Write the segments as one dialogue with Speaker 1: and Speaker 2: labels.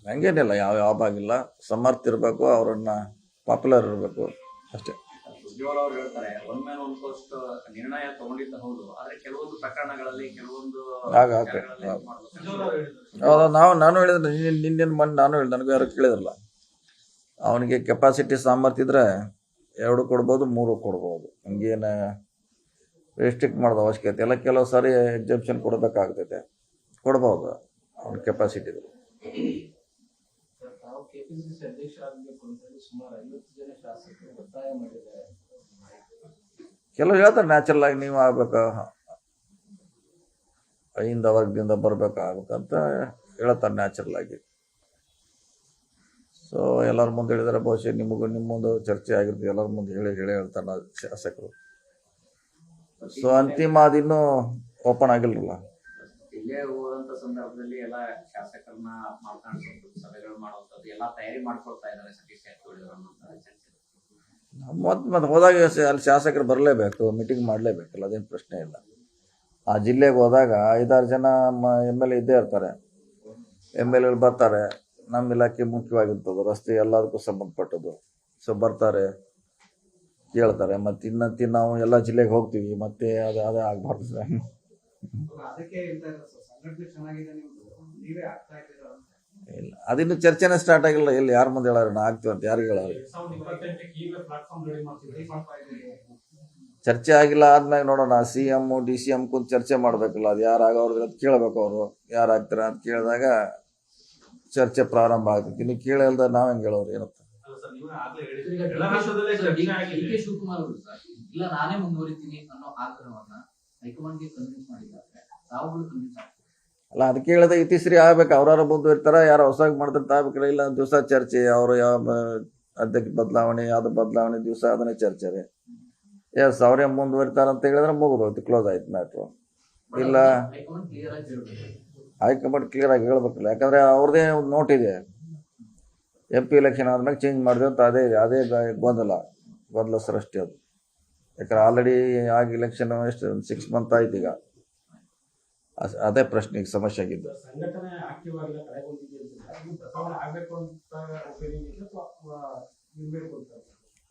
Speaker 1: ಹಂಗೇನಿಲ್ಲ, ಯಾವ ಭಾಗಿಲ್ಲ, ಸಮರ್ಥ ಇರಬೇಕು, ಅವರನ್ನ ಪಾಪ್ಯುಲರ್ ಇರಬೇಕು ಅಷ್ಟೇ.
Speaker 2: ಉಜ್ವಲ್ ಅವರು ಹೇಳ್ತಾರೆ ಒನ್ ಮ್ಯಾನ್ ಒನ್ ಪೋಸ್ಟ್ ನಿರ್ಣಯ ತಗೊಂಡಿದ್ದ ಹೌದು, ಆದ್ರೆ ಕೆಲವೊಂದು ಪ್ರಕರಣಗಳಲ್ಲಿ ಕೆಲವೊಂದು
Speaker 1: ನಾನು ಹೇಳಿದ್ರೆ ನಿನ್ನೆ ಮಣ್ಣು ನಾನು ಹೇಳಿದೆ, ನನಗೂ ಯಾರು ಕೇಳಿದ್ರಲ್ಲ. ಅವನಿಗೆ ಕೆಪಾಸಿಟಿ ಸಾಮರ್ಥ್ಯ ಇದ್ರೆ 2 ಕೊಡ್ಬೋದು, 3 ಕೊಡ್ಬೋದು. ಹಂಗೇನು ರೆಸ್ಟ್ರಿಕ್ಟ್ ಮಾಡೋದು ಅವಶ್ಯಕತೆ ಇಲ್ಲ. ಕೆಲವು ಸಾರಿ ಎಕ್ಸೆಪ್ಷನ್ ಕೊಡಬೇಕಾಗ್ತೈತೆ, ಕೊಡ್ಬೋದು ಅವ್ನ ಕೆಪಾಸಿಟಿ ಇದ್ರೆ. ಕೆಲವು ಹೇಳ್ತಾರೆ ನ್ಯಾಚುರಲ್ ಆಗಿ ನೀವು ಆಗ್ಬೇಕು, ಐಂದ ವರ್ಗದಿಂದ ಬರ್ಬೇಕಾಗ್ಬೇಕಂತ ಹೇಳ್ತಾರೆ ನ್ಯಾಚುರಲ್ ಆಗಿ. ಸೊ ಎಲ್ಲರ ಮುಂದೆ ಹೇಳಿದರೆ ಬಹುಶಃ ನಿಮ್ಮೊಂದು ಚರ್ಚೆ ಆಗಿರ್ತದೆ, ಎಲ್ಲರ ಮುಂದೆ ಹೇಳಿ ಹೇಳ್ತಾರೆ ಶಾಸಕರು. ಸೊ ಅಂತಿಮ ಅದಿನ್ನೂ ಓಪನ್ ಆಗಿಲ್ಲಲ್ಲ.
Speaker 2: ಇಲ್ಲೇ ಹೋದಂತ ಸಂದರ್ಭದಲ್ಲಿ ಎಲ್ಲ ಶಾಸಕರನ್ನ ಮಾತನಾಡಿಸೋದು, ಸಭೆಗಳು ಮಾಡುವಂಥದ್ದು ಎಲ್ಲ ತಯಾರಿ ಮಾಡ್ಕೊಳ್ತಾ ಇದ್ದಾರೆ ಸತೀಶ್ ಜಾರಕಿಹೊಳಿ ಚರ್ಚೆ.
Speaker 1: ಮತ್ತೆ ಹೋದಾಗ ಅಲ್ಲಿ ಶಾಸಕರು ಬರಲೇಬೇಕು, ಮೀಟಿಂಗ್ ಮಾಡಲೇಬೇಕಲ್ಲ, ಅದೇನು ಪ್ರಶ್ನೆ ಇಲ್ಲ. ಆ ಜಿಲ್ಲೆಗೆ ಹೋದಾಗ 5-6 ಜನ MLA ಇದ್ದೇ ಇರ್ತಾರೆ, MLA ಬರ್ತಾರೆ. ನಮ್ಮ ಇಲಾಖೆ ಮುಖ್ಯವಾಗಿರ್ತದೆ, ರಸ್ತೆ ಎಲ್ಲದಕ್ಕೂ ಸಂಬಂಧಪಟ್ಟದ್ದು. ಸೊ ಬರ್ತಾರೆ, ಕೇಳ್ತಾರೆ. ಮತ್ತು ಇನ್ನಂತಿ ನಾವು ಎಲ್ಲ ಜಿಲ್ಲೆಗೆ ಹೋಗ್ತೀವಿ, ಮತ್ತೆ ಅದೇ ಆಗಬಾರ್ದು. ಇಲ್ಲ, ಅದಿನ್ನು ಚರ್ಚೆನೇ ಸ್ಟಾರ್ಟ್ ಆಗಿಲ್ಲ. ಎಲ್ಲಿ ಯಾರ ಮುಂದೆ ಹೇಳೋಣ ಆಗ್ತೀವಿ ಅಂತ ಯಾರಿಗೆ ಹೇಳೋರು? ಚರ್ಚೆ ಆಗಿಲ್ಲ, ಆದ್ಮ್ಯಾಗ ನೋಡೋಣ. CM DCM ಕುಂತು ಚರ್ಚೆ ಮಾಡ್ಬೇಕಲ್ಲ, ಅದು ಯಾರು ಆಗೋರು ಕೇಳ್ಬೇಕು. ಅವರು ಯಾರು ಆಗ್ತಾರ ಅಂತ ಕೇಳಿದಾಗ ಚರ್ಚೆ ಪ್ರಾರಂಭ ಆಗ್ತೈತಿ. ಇನ್ನು ಕೇಳಲ್ದ ನಾವ್ ಹೆಂಗೆ ಹೇಳೋರು ಏನಂತ?
Speaker 3: ಇಲ್ಲ ನಾನೇ ಮುಂದುವರಿತೀನಿ ಅನ್ನೋ ಆಗ್ರಹವನ್ನ ಹೈಕಮಾಂಡ್ಗೆ ಕನ್ವಿನ್ಸ್ ಮಾಡಿದ್ದಾರೆ, ತಾವುಗಳು ಕನ್ವಿನ್ಸ್ ಆಗ್ತಾರೆ.
Speaker 1: ಅಲ್ಲ, ಅದಕ್ಕೆ ಹೇಳಿದ ಇತಿಶ್ರೀ ಆಗ್ಬೇಕು. ಅವ್ರಾರು ಮುಂದುವರಿತಾರ, ಯಾರು ಹೊಸಾಗಿ ಮಾಡ್ತಾರೆ ಆಗ್ಬೇಕಲ್ಲ. ಇಲ್ಲ ದಿವಸ ಚರ್ಚೆ, ಅವರು ಯಾವ ಅಧ್ಯಕ್ಷ ಬದಲಾವಣೆ, ಯಾವ್ದು ಬದಲಾವಣೆ ದಿವಸ ಅದನ್ನೇ ಚರ್ಚೆ ರೀ. ಎಸ್ ಅವರೇ ಮುಂದುವರಿತಾರ ಅಂತ ಹೇಳಿದ್ರೆ ಮುಗಿದೋಯ್ತು, ಕ್ಲೋಸ್ ಆಯ್ತು ಮ್ಯಾಟ್ರು. ಇಲ್ಲ, ಹೈಕಮಾಂಡ್ ಕ್ಲಿಯರ್ ಆಗಿ ಹೇಳ್ಬೇಕಲ್ಲ. ಯಾಕಂದ್ರೆ ಅವ್ರದೇ ಒಂದು ನೋಟ್ ಇದೆ, MP ಎಲೆಕ್ಷನ್ ಆದ್ಮೇಲೆ ಚೇಂಜ್ ಮಾಡಿದೆ ಅಂತ. ಅದೇ ಗೊಂದಲ ಸೃಷ್ಟಿ ಅದು. ಯಾಕಂದ್ರೆ ಆಲ್ರೆಡಿ ಆಗಿ ಎಲೆಕ್ಷನ್ ಎಷ್ಟು 6 ಮಂತ್ ಆಯ್ತು ಈಗ. ಅದೇ ಪ್ರಶ್ನೆಗೆ ಸಮಸ್ಯೆ ಆಗಿದ್ದು.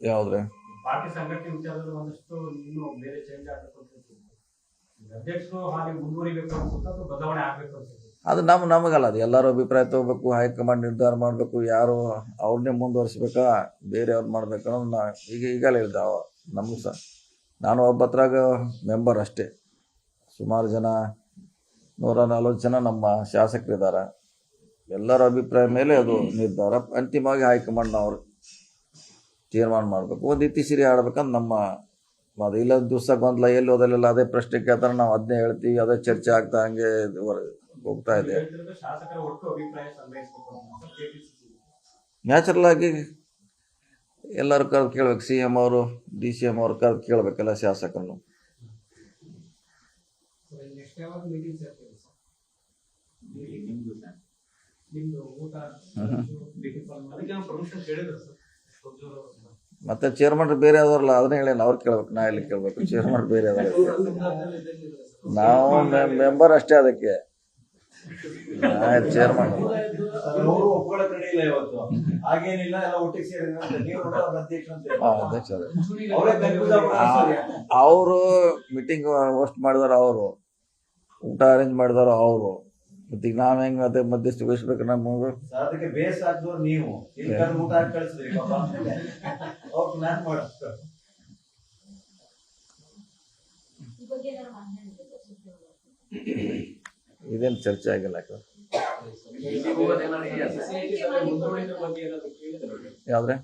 Speaker 1: ಯಾವ್ದ್ರೆ
Speaker 4: ಪಾರ್ಟಿ ಸಂಘಟನೆ ವಿಚಾರದಲ್ಲಿ ಒಂದಷ್ಟು ಇನ್ನೂ ಬೇರೆ ಚೇಂಜ್ ಆಗಬೇಕು ಅಂತ ಅಧ್ಯಕ್ಷರು ಹಾಗೆ ಮುಂದುವರಿಬೇಕು ಅನ್ಸುತ್ತೆ ಅಥವಾ ಬದಲಾವಣೆ ಆಗಬೇಕು ಅನ್ಸುತ್ತೆ?
Speaker 1: ಅದು ನಮಗಲ್ಲ, ಅದು ಎಲ್ಲರೂ ಅಭಿಪ್ರಾಯ ತಗೋಬೇಕು, ಹೈಕಮಾಂಡ್ ನಿರ್ಧಾರ ಮಾಡಬೇಕು. ಯಾರು ಅವ್ರನ್ನೇ ಮುಂದುವರಿಸ್ಬೇಕಾ ಬೇರೆಯವ್ರು ಮಾಡ್ಬೇಕು ಅನ್ನೋದು ಈಗಲೇ ಹೇಳ್ದ. ನಮಗೂ ಸಹ ನಾನು ಒಬ್ಬತ್ರಾಗ ಮೆಂಬರ್ ಅಷ್ಟೇ. ಸುಮಾರು ಜನ 140 ಜನ ನಮ್ಮ ಶಾಸಕರಿದ್ದಾರೆ. ಎಲ್ಲರ ಅಭಿಪ್ರಾಯ ಮೇಲೆ ಅದು ನಿರ್ಧಾರ. ಅಂತಿಮವಾಗಿ ಹೈಕಮಾಂಡ್ನವ್ರು ತೀರ್ಮಾನ ಮಾಡಬೇಕು. ಒಂದು ಇತಿಶ್ರೀ ಆಡ್ಬೇಕಂತ ನಮ್ಮ ಅದು. ಇಲ್ಲ ದಿವಸ ಗೊಂದಲ ಎಲ್ಲಿ ಹೋದಲ್ಲೆಲ್ಲ ಅದೇ ಪ್ರಶ್ನೆ ಕೇಳ್ತಾರೆ, ನಾವು ಅದನ್ನೇ ಹೇಳ್ತೀವಿ, ಅದೇ ಚರ್ಚೆ ಆಗ್ತಾ ಹಂಗೆ ಹೋಗ್ತಾ ಇದೆ. ನ್ಯಾಚುರಲ್ ಆಗಿ ಎಲ್ಲರೂ ಕರೆದು ಕೇಳ್ಬೇಕು. CM ಅವರು DCM ಅವರು ಕರೆದು ಕೇಳ್ಬೇಕೆಲ್ಲ ಶಾಸಕರನ್ನು. ಮತ್ತೆ ಚೇರ್ಮನ್ ಬೇರೆ ಆದವ್ರಲ್ಲ, ಅದನ್ನೇ ಹೇಳಿ ಅವ್ರು ಕೇಳ್ಬೇಕು, ನಾ ಎಲ್ಲಿ ಕೇಳ್ಬೇಕು? ಚೇರ್ಮನ್ ಬೇರೆ ಆದವ್ರು, ನಾವು ಮೆಂಬರ್ ಅಷ್ಟೇ. ಅದಕ್ಕೆ ಚೇರ್ಮನ್ ಅವರು ಮೀಟಿಂಗ್ ಹೋಸ್ಟ್ ಮಾಡಿದಾರ, ಅವರು ಊಟ ಅರೇಂಜ್ ಮಾಡಿದಾರ ಅವರು. ಮತ್ತೆ ಈಗ ನಾವ್ ಹೆಂಗ್ ಅದೇ ಮಧ್ಯಸ್ಥಿ ವಹಿಸ್ಬೇಕು? ನಮಗೆ
Speaker 5: ಅದಕ್ಕೆ ಬೇಸ್ ಹಾಕಿದವ್ರು ನೀವು, ಊಟ ಹಾಕಿ ಕಳಿಸಿದ್ರಿ.
Speaker 1: ಇದೇನು ಚರ್ಚೆ ಆಗಿಲ್ಲ. ಯಾವ್ದ್ರೆ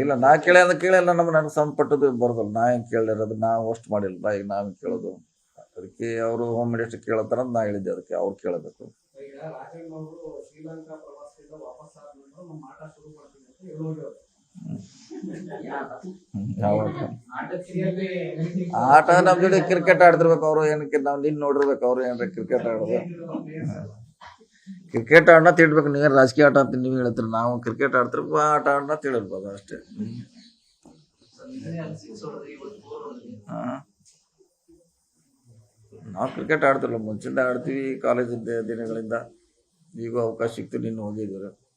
Speaker 1: ಇಲ್ಲ, ನಾ ಕೇಳಿಲ್ಲ. ನನಗೆ ಸಂಬಂಧಪಟ್ಟದ್ದು ಬರೋದಲ್ಲ. ನಾ ಹೆಂಗೆ ಕೇಳಿರೋದು? ನಾವು ಅಷ್ಟು ಮಾಡಿಲ್ಲ. ಈಗ ನಾವು ಕೇಳೋದು ಅದಕ್ಕೆ ಅವರು ಹೋಮ್ ಮಿನಿಸ್ಟರ್ ಕೇಳತ್ತಾರ ಅಂತ ನಾ ಹೇಳಿದ್ದೆ. ಅದಕ್ಕೆ ಅವ್ರು ಕೇಳಬೇಕು. ಆಟ ನಮ್ ಜೊತೆ ಕ್ರಿಕೆಟ್ ಆಡ್ತಿರ್ಬೇಕು. ಅವ್ರು ಏನಕ್ಕೆ ನಾವು ನಿನ್ ನೋಡಿರ್ಬೇಕು. ಅವ್ರು ಏನಾರ ಕ್ರಿಕೆಟ್ ಆಡೋದು, ಕ್ರಿಕೆಟ್ ಆಡೋಣ ತಿಳ್ಬೇಕು. ನೀವೇನು ರಾಜಕೀಯ ಆಟ ಅಂತ ನೀವು ಹೇಳ್ತೀರಿ, ನಾವು ಕ್ರಿಕೆಟ್ ಆಡ್ತಿರ್ಬೇಕು, ಆಟ ಆಡೋಣ ತಿಳಿರ್ಬೋದು ಅಷ್ಟೇ. ನಾವು ಕ್ರಿಕೆಟ್ ಆಡ್ತಿರಲ್ಲ ಮುಂಚಿಂದ ಆಡ್ತೀವಿ ಕಾಲೇಜಿಂದ ದಿನಗಳಿಂದ. ಈಗೂ ಅವಕಾಶ ಸಿಕ್ತು, ನಿನ್ನ ಹೋಗಿದ್ದೀವಿ.